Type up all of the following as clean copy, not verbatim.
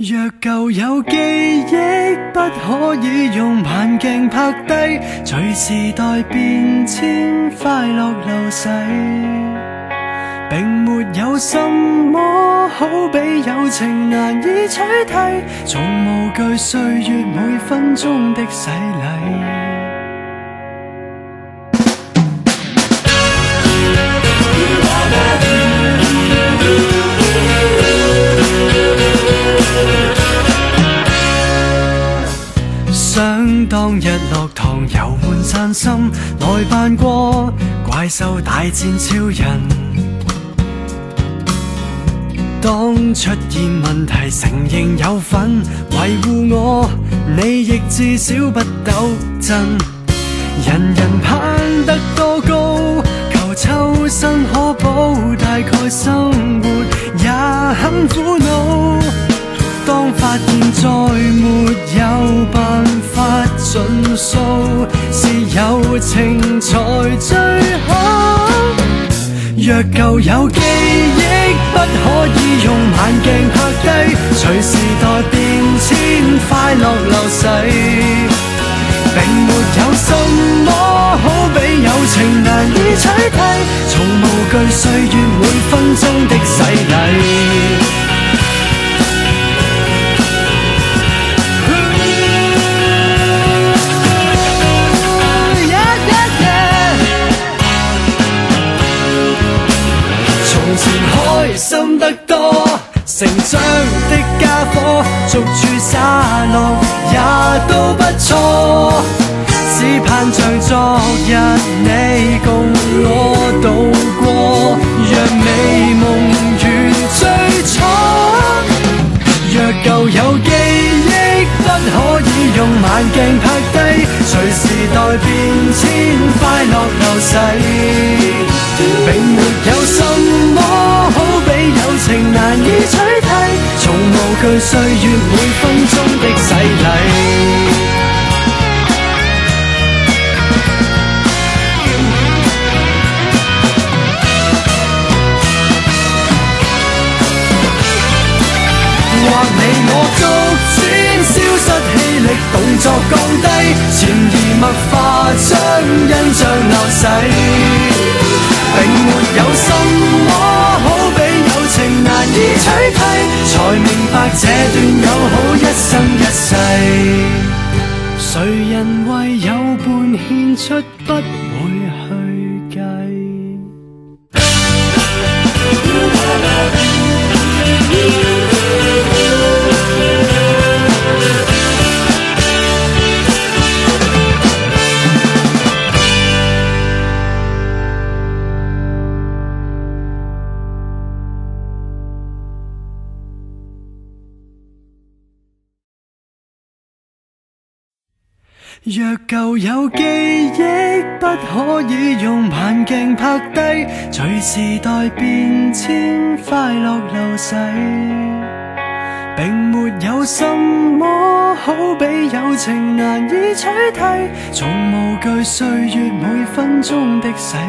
若舊有記憶，不可以用慢鏡拍低，隨時代變遷，快樂流逝，並沒有什麼好比友情難以取替，從無懼歲月每分鐘的洗禮。想當日落堂遊玩散心，來扮過怪獸大戰超人。當出現問題承認有份，維護我你亦至少不抖震。人人攀得多高，求抽身可保，大概生活也很苦惱。當發現再沒有辦法盡數，是友情才最好。若舊有記憶，不可以用慢鏡拍低，隨時代變遷，快樂流逝，並沒有什麼好比友情難以取替，從無懼歲月每分鐘的洗禮。開心得多，成長的家伙，逐處灑落也都不錯，只盼像昨日你共我度過，讓美夢圓最初。若舊有記憶，不可以用慢鏡拍低，隨時代變遷，快樂流逝，並沒有什麼好比友情難以取替，從無懼歲月每分鐘的洗禮。或你我逐漸消失氣力，動作降低，潛移默化將印象流逝，並沒有什麼好比友情難以取替，才明白這段友好一生一世，誰人為友伴獻出不會去計。若舊有記憶，不可以用慢鏡拍低，隨時代變遷，快樂流逝，並沒有什麼好比友情難以取替，從無懼歲月每分鐘的洗禮。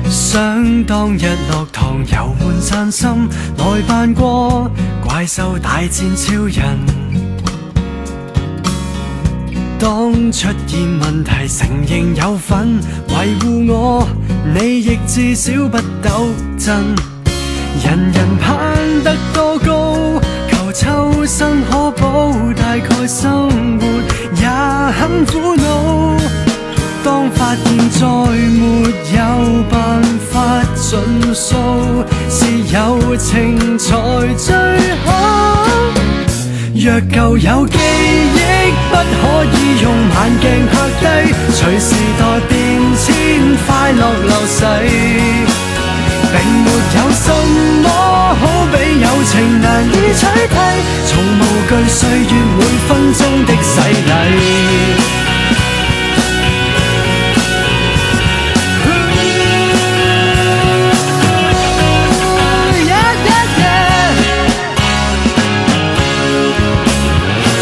想當日落堂遊玩散心，來扮過怪獸大戰超人。當出現問題承認有份，維護我你亦至少不抖震。人人攀得多高，求抽身可保，大概生活也很苦惱。當發現再沒有辦法盡數，是友情才最好。若舊有記憶，不可以用慢鏡拍低，隨時代變遷，快樂流逝，並沒有什麼好比友情難以取替，從無懼歲月每分鐘的洗禮。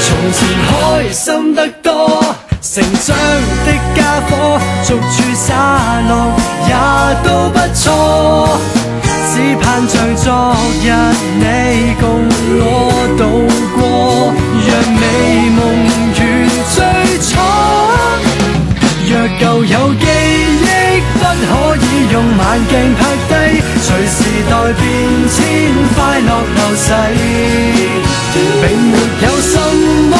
從從前開心得多，成長的家伙逐處灑落也都不錯，只盼像昨日你共我度過，讓美夢如最初。若舊有記憶不可以用慢鏡拍低，隨時代變遷快樂流逝，並沒有什麼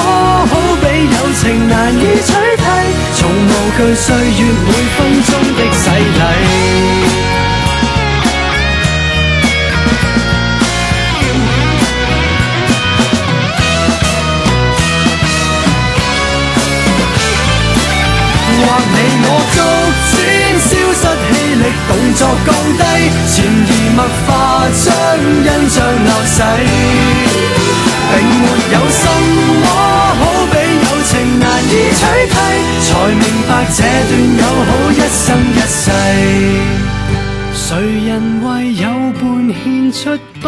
好比友情難以取替，從無懼歲月每分鐘的洗禮。或你我逐漸消失氣力，動作降低，潛移默化將印象流逝，並沒有什麼好比友情難以取替，才明白這段友好一生一世。誰人為友伴獻出不